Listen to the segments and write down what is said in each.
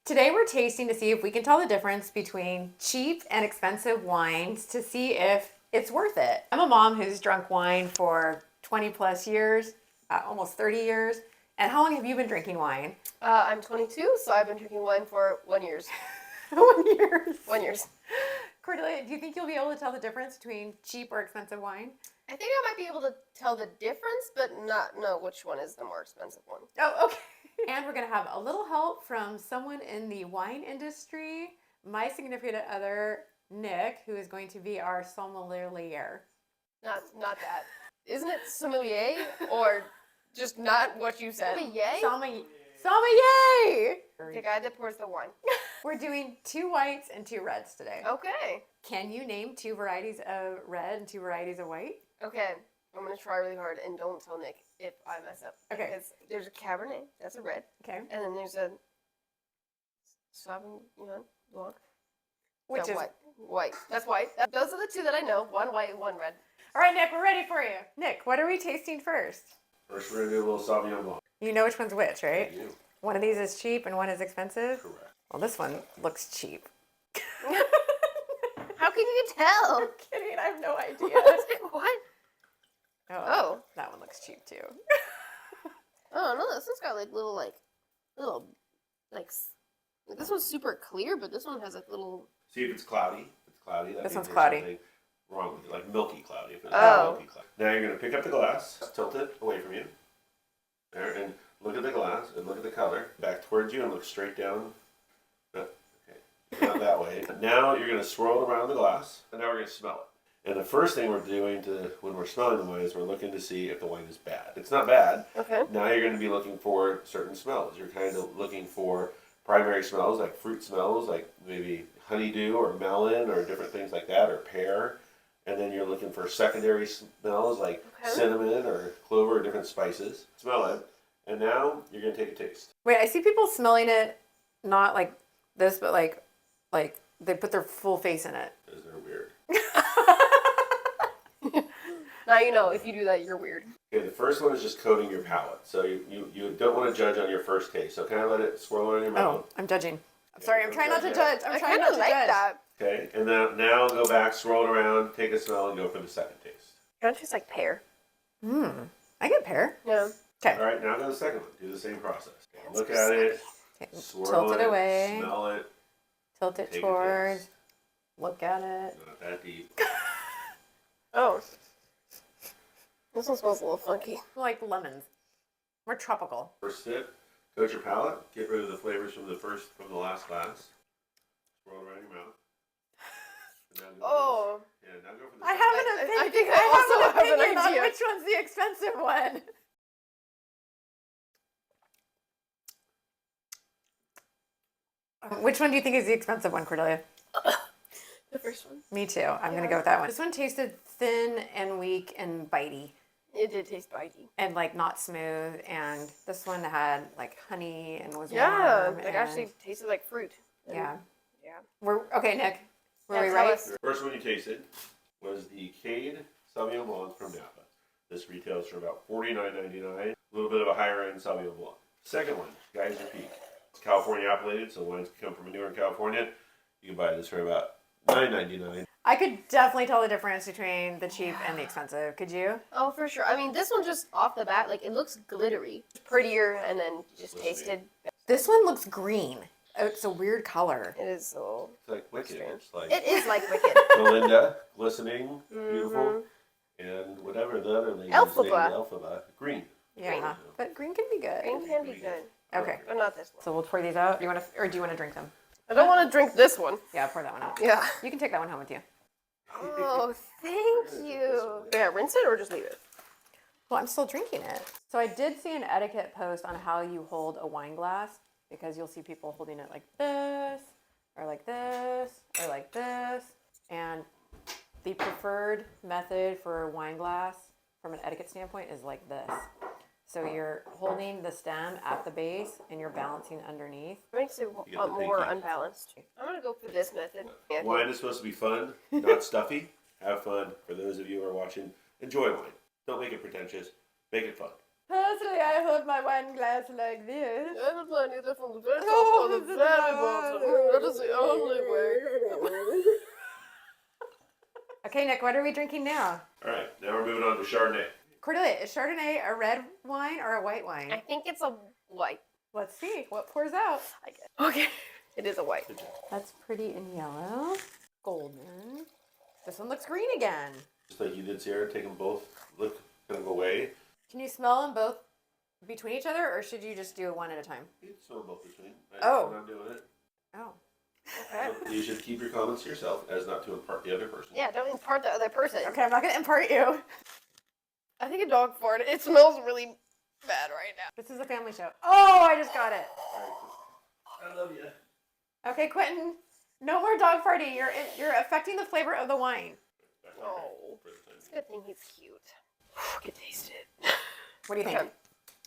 Today we're tasting to see if we can tell the difference between cheap and expensive wines to see if it's worth it. I'm a mom who's drunk wine for 20 plus years, almost 30 years. And how long have you been drinking wine? I'm 22, so I've been drinking wine for 1 year. 1 year. 1 year. Cordelia, do you think you'll be able to tell the difference between cheap or expensive wine? I think I might be able to tell the difference, but not know which one is the more expensive one. Oh, okay. And we're going to have a little help from someone in the wine industry, my significant other, Nick, who is going to be our sommelier. Not that. Isn't it sommelier or just not what you said? Sommelier. The guy that pours the wine. We're doing 2 whites and 2 reds today. Okay. Can you name 2 varieties of red and 2 varieties of white? Okay. I'm going to try really hard and don't tell Nick if I mess up. Okay. Because there's a Cabernet, that's a red. Okay. And then there's a Sauvignon Blanc. Which is white. That's white. Those are the 2 that I know. 1 white and 1 red. All right, Nick, we're ready for you. Nick, what are we tasting first? First, we're going to do a little Sauvignon Blanc. You know which one's which, right? I do. One of these is cheap and one is expensive? Correct. Well, this one looks cheap. How can you tell? I'm kidding, I have no idea. What? Oh, that one looks cheap too. Oh no, this one's got little this one's super clear, but this one has little. See if it's cloudy. If it's cloudy, that This means one's there's cloudy. something wrong with it, like milky cloudy. If it's Oh. milky cloudy. Now you're going to pick up the glass, tilt it away from you. There, and look at the glass and look at the color. Back towards you and look straight down. Okay, not that way. Now you're going to swirl it around the glass, and now we're going to smell it. And the first thing we're doing when we're smelling the wine is we're looking to see if the wine is bad. It's not bad. Okay. Now you're going to be looking for certain smells. You're kind of looking for primary smells, like fruit smells, like maybe honeydew or melon or different things like that, or pear. And then you're looking for secondary smells like cinnamon or clover or different spices. Smell it. And now you're going to take a taste. Wait, I see people smelling it not like this, but like they put their full face in it. Those are weird. Now you know if you do that, you're weird. Okay, the first one is just coating your palate. So you don't want to judge on your first taste. So kind of let it swirl around your mouth. Oh, I'm judging. I'm sorry, I'm trying not to judge. I'm trying not to like judge. that. Okay, and now go back, swirl it around, take a smell, and go for the second taste. Kind of tastes like pear. I get pear. Yeah. Okay. All right, now go to the second one. Do the same process. Look at it, Okay. swirl Tilt it away. smell it. Tilt it Take a towards. taste. Look at it. Not that deep. Oh. This one smells a little funky. Like lemons. More tropical. First sip, coat your palate, get rid of the flavors from the last glass. Swirl it around your mouth. And now go now go for the I second. have an opinion. I think I also have an opinion on idea. which one's the expensive one. Which one do you think is the expensive one, Cordelia? The first one. Me too. I'm going to go with that one. This one tasted thin and weak and bitey It did taste bitey. and like not smooth. And this one had like honey and was Yeah, warm. it and, actually tasted like fruit. Yeah. Yeah. Okay, Nick. Were we tell right? us. The first one you tasted was the Cade Sauvignon Blanc from Napa. This retails for about $49.99. A little bit of a higher end Sauvignon Blanc. Second one, Geyser Peak. It's California appellated, so wines can come from anywhere in California. You can buy this for about $9.99. I could definitely tell the difference between the cheap and the expensive. Could you? Oh, for sure. I mean, this one just off the bat, like, it looks glittery. It's prettier, and then just tasted. This one looks green. It's a weird color. It is a little. It's like Wicked. strange. It's like It is like Wicked. Melinda, glistening, beautiful, and whatever the other lady Elphaba. Elphaba, green. Yeah, but green can be good. Green can be good. Okay, But not this one. so we'll pour these out. Do you want to, or do you want to drink them? I don't want to drink this one. Yeah, pour that one out. Yeah. You can take that one home with you. Oh, thank you. Yeah, rinse it or just leave it? Well, I'm still drinking it. So I did see an etiquette post on how you hold a wine glass, because you'll see people holding it like this, or like this, or like this. And the preferred method for a wine glass from an etiquette standpoint is like this. So you're holding the stem at the base and you're balancing underneath. It makes it You get the more pinky. unbalanced. I'm going to go for this method. Yeah. Wine is supposed to be fun, not stuffy. Have fun. For those of you who are watching, enjoy wine. Don't make it pretentious. Make it fun. Personally, I hold my wine glass like this. I'm planning this one very Oh, this is my Okay, Nick, what are we drinking now? All right, now we're moving on to Chardonnay. Cordelia, is Chardonnay a red wine or a white wine? I think it's a white. Let's see what pours out. I guess. Okay. It is a white. That's pretty in yellow. Golden. This one looks green again. Just like you did, Sierra, take them both, look kind of away. Can you smell them both between each other, or should you just do it one at a time? You can smell both between. Oh. I'm not doing it. Oh. Okay. You should keep your comments to yourself as not to impart the other person. Yeah, don't impart the other person. Okay, I'm not going to impart you. I think a dog farted. It smells really bad right now. This is a family show. Oh, I just got it. All right. I love you. Okay, Quentin. No more dog farting. You're affecting the flavor of the wine. Oh. It's a good thing he's cute. I can taste it. What do you think? Okay.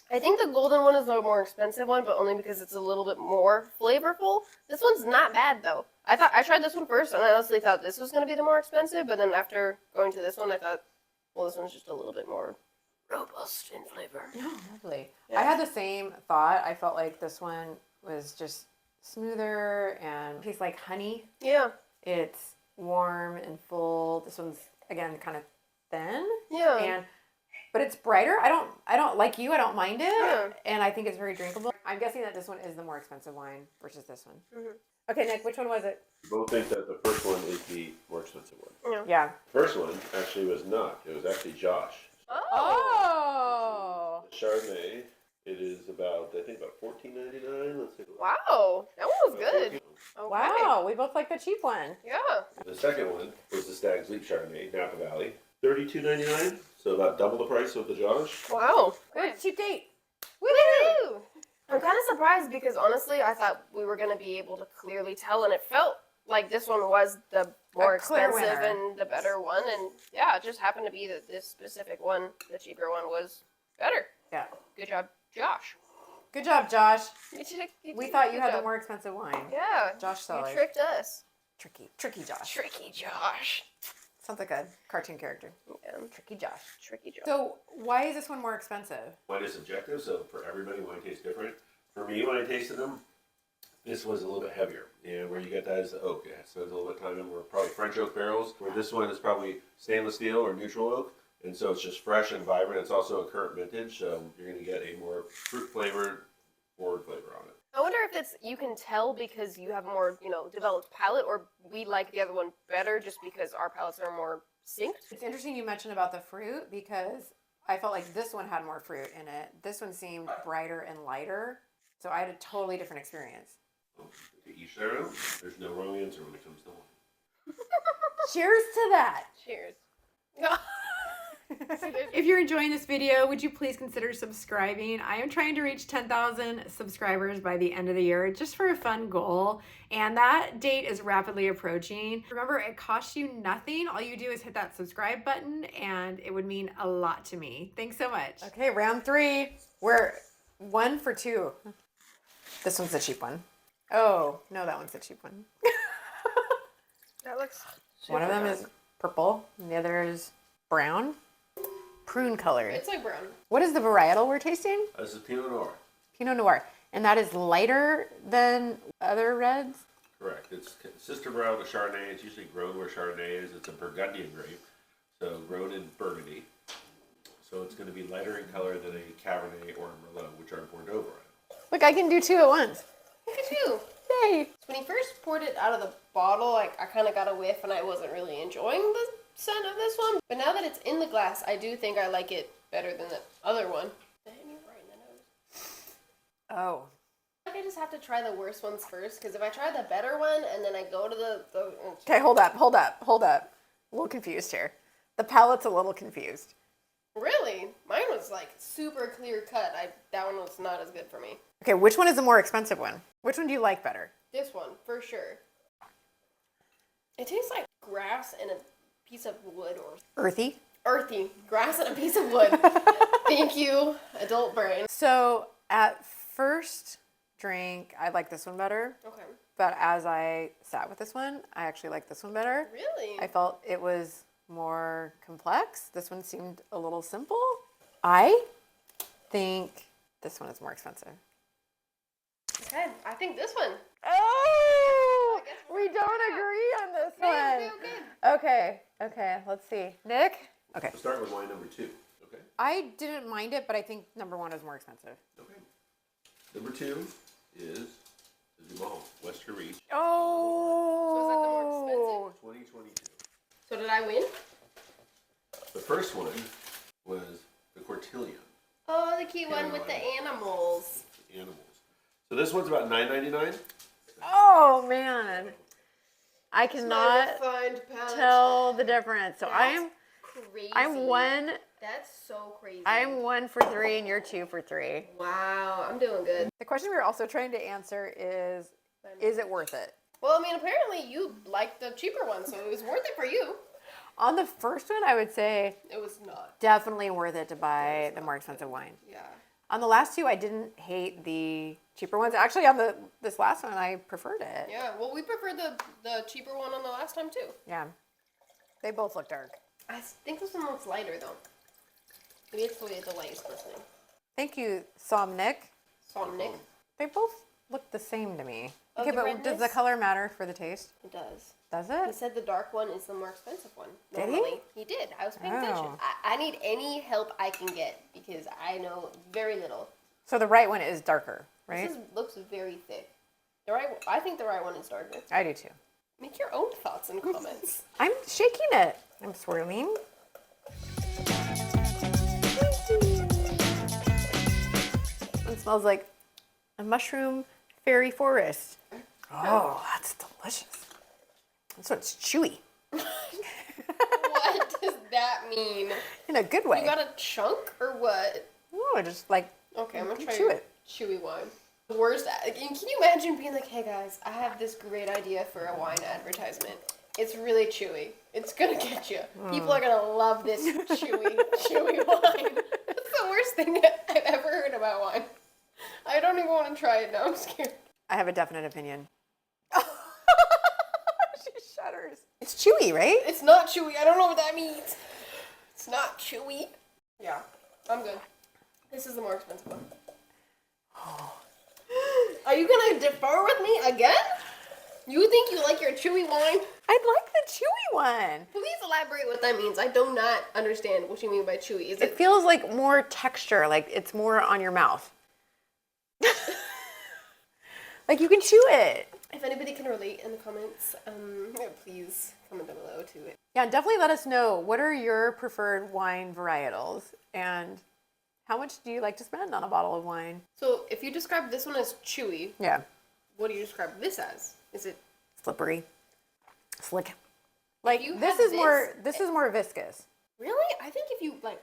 I think the golden one is the more expensive one, but only because it's a little bit more flavorful. This one's not bad though. I tried this one first, and I honestly thought this was going to be the more expensive, but then after going to this one, I thought, well, this one's just a little bit more robust in flavor. Oh, lovely. Yeah. I had the same thought. I felt like this one was just smoother and tastes like honey. Yeah. It's warm and full. This one's again kind of thin. Yeah. But it's brighter. I don't like you. I don't mind it. Yeah. And I think it's very drinkable. I'm guessing that this one is the more expensive wine versus this one. Mhm. Okay, Nick, which one was it? We both think that the first one is the more expensive one. Yeah. First one actually was not. It was actually Josh. Oh. The Chardonnay, it is about, I think, about $14.99. Let's take a look. Wow. That one was About good. $14. Okay. Wow. We both like the cheap one. Yeah. The second one was the Stag's Leap Chardonnay, Napa Valley. $32.99, so about double the price of the Josh. Wow. Good. Good. Cheap date. Woohoo! I'm kind of surprised because honestly, I thought we were going to be able to clearly tell, and it felt like this one was the more A clear expensive winner. and the better one. And yeah, it just happened to be that this specific one, the cheaper one, was better. Yeah. Good job, Josh. Good job, Josh. You We did thought a you good had the job. more expensive wine. Yeah. Josh Sellers. You tricked us. Tricky Josh. Tricky Josh. Sounds like a cartoon character. Yeah. Tricky Josh. Tricky Josh. So why is this one more expensive? Wine is subjective, so for everybody, wine tastes different. For me, when I tasted them, this was a little bit heavier. And where you get that is the oak. Yeah, so it's a little bit of time in. We're probably French oak barrels, where this one is probably stainless steel or neutral oak. And so it's just fresh and vibrant. It's also a current vintage, so you're going to get a more fruit flavored, forward flavor on it. I wonder if it's you can tell because you have a more, developed palate, or we like the other one better just because our palates are more synced. It's interesting you mentioned about the fruit because I felt like this one had more fruit in it. This one seemed brighter and lighter. So I had a totally different experience. Well, to each their own. There's no wrong answer when it comes to wine. Cheers to that. Cheers. If you're enjoying this video, would you please consider subscribing? I am trying to reach 10,000 subscribers by the end of the year just for a fun goal. And that date is rapidly approaching. Remember, it costs you nothing. All you do is hit that subscribe button and it would mean a lot to me. Thanks so much. Okay, round 3. We're 1 for 2. This one's the cheap one. Oh, no, that one's the cheap one. That looks. One of them is purple and the other is brown. Prune colored. It's like brown. What is the varietal we're tasting? This is Pinot Noir. Pinot Noir. And that is lighter than other reds? Correct. It's sister brown to Chardonnay. It's usually grown where Chardonnay is. It's a Burgundian grape, so grown in Burgundy. So it's going to be lighter in color than a Cabernet or a Merlot, which are Bordeaux varietals. Look, I can do 2 at once. Look at you. Yay! When he first poured it out of the bottle, I kind of got a whiff and I wasn't really enjoying the scent of this one. But now that it's in the glass, I do think I like it better than the other one. That hit me right in the nose. Oh. I think I just have to try the worst ones first, because if I try the better one and then I go to the Okay, hold up. A little confused here. The palate's a little confused. Really? Mine was like super clear cut. That one was not as good for me. Okay, which one is the more expensive one? Which one do you like better? This one, for sure. It tastes like grass and a piece of wood or Earthy. earthy. Grass and a piece of wood. Thank you, adult brain. So at first drink, I like this one better. Okay. But as I sat with this one, I actually like this one better. Really? I felt it was more complex. This one seemed a little simple. I think this one is more expensive. Okay, I think this one. Oh, I guess we don't agree on this Okay, one. okay. Okay, Okay, let's see. Nick? Okay. We'll start with wine number 2. Okay. I didn't mind it, but I think number 1 is more expensive. Okay. Number 2 is the Dumol, Western Reach, Oh! 2022. So did I win? The first one was the Cortillion. Oh, the cute one with the animals. Animals. So this one's about $9.99. Oh, man. I cannot Refined palate. tell the difference. So That's crazy. I'm one. That's so crazy. I'm 1 for 3, and you're 2 for 3. Wow, I'm doing good. The question we were also trying to answer is it worth it? Well, I mean, apparently you liked the cheaper one, so it was worth it for you. On the first one, I would say It was not. definitely worth it to buy the more expensive wine. Yeah. On the last 2, I didn't hate the cheaper ones. Actually, on this last one, I preferred it. Yeah, well, we preferred the cheaper one on the last time, too. Yeah. They both look dark. I think this one looks lighter, though. Maybe it's the way the light is listening. Thank you, Somnick. Somnick. They both look the same to me. Oh, Okay, the but does the redness? color matter for the taste? It does. Does He it? said the dark one is the more expensive one. Did he? Normally. He did. I was paying attention. Oh. I need any help I can get because I know very little. So the right one is darker, right? This looks very thick. I think the right one is darker. I do too. Make your own thoughts and comments. I'm shaking it. I'm swirling. It smells like a mushroom fairy forest. Oh, that's delicious. This one's chewy What does that mean? in a good way. You got a chunk or what? Oh, just like Okay, I'm gonna try chew your it. chewy wine. The worst. Can you imagine being like, "Hey guys, I have this great idea for a wine advertisement. It's really chewy. It's gonna get you. People are gonna love this chewy wine." That's the worst thing I've ever heard about wine. I don't even want to try it now. I'm scared. I have a definite opinion. She shudders. It's chewy, right? It's not chewy. I don't know what that means. It's not chewy. Yeah, I'm good. This is the more expensive one. Are you gonna defer with me again? You think you like your chewy wine? I like the chewy one. Please elaborate what that means. I do not understand what you mean by chewy. Is It it? feels like more texture, like it's more on your mouth. Like you can chew it. If anybody can relate in the comments, please comment down below to it. Yeah, definitely let us know. What are your preferred wine varietals? And how much do you like to spend on a bottle of wine? So if you describe this one as chewy, Yeah. what do you describe this as? Is it? Slippery. Slick. Like you this had is more viscous. Really? I think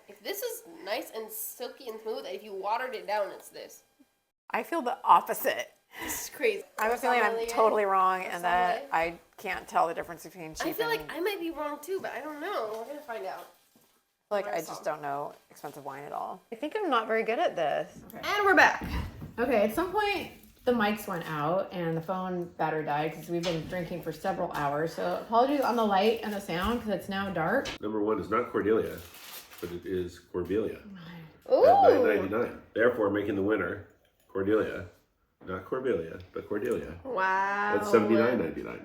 if this is nice and silky and smooth, if you watered it down, it's this. I feel the opposite. This is crazy. I have a feeling I'm Sommelier? totally wrong and that Sommelier? I can't tell the difference between cheap I feel and like I might be wrong too, but I don't know. We're gonna find out. like I just don't know expensive wine at all. I think I'm not very good at this. And we're back. Okay, at some point the mics went out and the phone battery died because we've been drinking for several hours. So apologies on the light and the sound because it's now dark. Number 1 is not Cordelia, but it is Corvelia Ooh. at $9.99. Therefore, making the winner Cordelia, not Corvelia, but Cordelia Wow. at $79.99.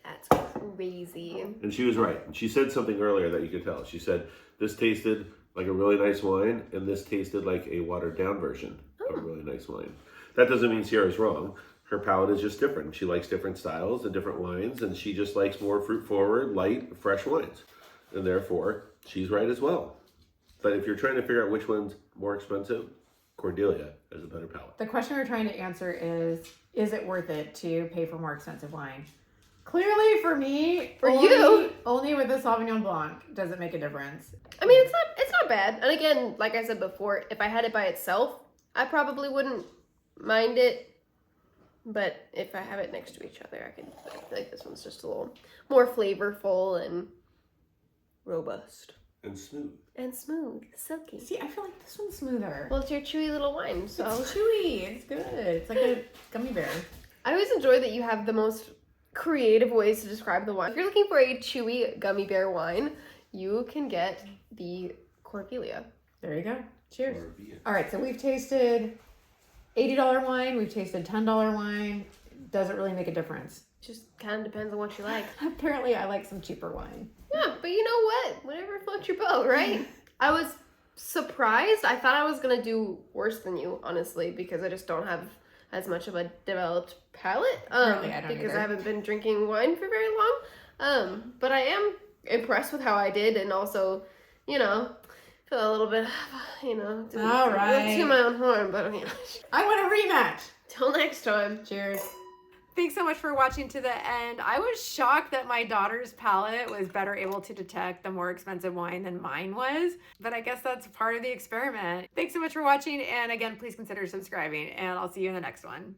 That's crazy. And she was right. She said something earlier that you could tell. She said this tasted like a really nice wine, and this tasted like a watered down version of a really nice wine. That doesn't mean Sierra's wrong. Her palate is just different. She likes different styles and different wines, and she just likes more fruit forward, light, fresh wines. And therefore, she's right as well. But if you're trying to figure out which one's more expensive, Cordelia has a better palate. The question we're trying to answer is it worth it to pay for more expensive wine? Clearly for me, only with the Sauvignon Blanc does it make a difference. I mean, it's not bad. And again, like I said before, if I had it by itself, I probably wouldn't mind it. But if I have it next to each other, I feel like this one's just a little more flavorful and robust. And smooth. And smooth, silky. See, I feel like this one's smoother. Well, it's your chewy little wine, so. It's chewy. It's good. It's like a gummy bear. I always enjoy that you have the most creative ways to describe the wine. If you're looking for a chewy gummy bear wine, you can get the Corvelia. There you go. Cheers. Corvelia. All right, so we've tasted $80 wine. We've tasted $10 wine. doesn't really make a difference. Just kind of depends on what you like. Apparently, I like some cheaper wine. Yeah, but you know what? Whatever floats your boat, right? I was surprised. I thought I was going to do worse than you, honestly, because I just don't have as much of a developed palate. Apparently, I don't because either. I haven't been drinking wine for very long. But I am impressed with how I did, and also, you know, feel a little bit, you know, All right. to my own horn, but you know. I want a rematch. Till next time. Cheers. Thanks so much for watching to the end. I was shocked that my daughter's palate was better able to detect the more expensive wine than mine was, but I guess that's part of the experiment. Thanks so much for watching, and again, please consider subscribing, and I'll see you in the next one.